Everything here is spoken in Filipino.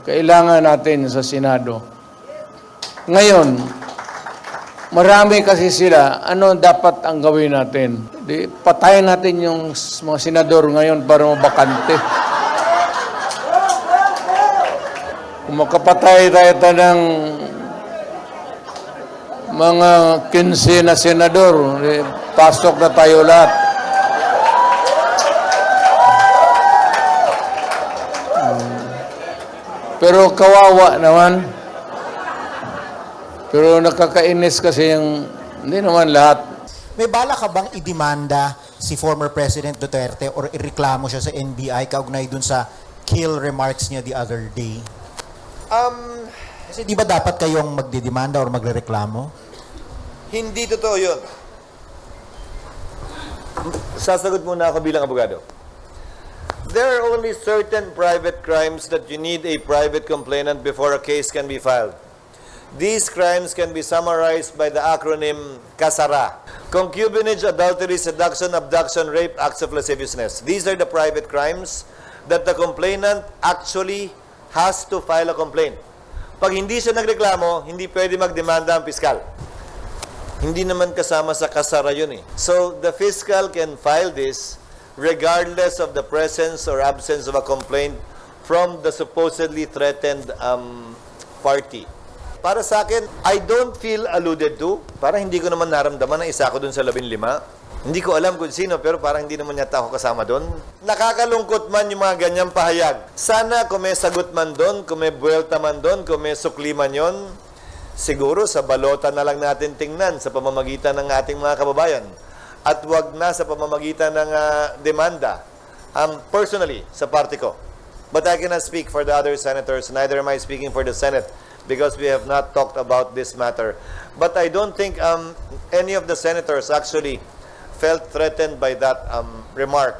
kailangan natin sa Senado. Ngayon, marami kasi sila, ano dapat ang gawin natin? Patayin natin yung mga senador ngayon para mabakante. Kung makapatay tayo ng mga 15 na senador, pasok na tayo lahat. Pero kawawa naman. Pero nakakainis kasi yung, hindi naman lahat. May bala ka bang idemanda si former President Duterte or ireklamo siya sa NBI kaugnay dun sa kill remarks niya the other day? Kasi di ba dapat kayong magdidemanda or magrereklamo? Hindi totoo yun. Sasagot muna ako bilang abogado. There are only certain private crimes that you need a private complainant before a case can be filed. These crimes can be summarized by the acronym CASARA. Concubinage, adultery, seduction, abduction, rape, acts of lasciviousness. These are the private crimes that the complainant actually has to file a complaint. Pag hindi siya nagreklamo, hindi pwede magdemanda ang piskal. Hindi naman kasama sa CASARA yun eh. So, the fiscal can file this regardless of the presence or absence of a complaint from the supposedly threatened party. Para sa akin, I don't feel alluded to. Para hindi ko naman naramdaman na isa ako dun sa 15. Hindi ko alam kung sino, pero parang hindi naman yata ako kasama dun. Nakakalungkot man yung mga ganyang pahayag. Sana kung may sagot man dun, kung may buwelta man dun, kung may sukli man yun, siguro sa balota na lang natin tingnan sa pamamagitan ng ating mga kababayan. At wag na sa pamamagitan ng demanda. Personally, sa party ko. But I cannot speak for the other senators, neither am I speaking for the Senate because we have not talked about this matter. But I don't think any of the senators actually felt threatened by that remark.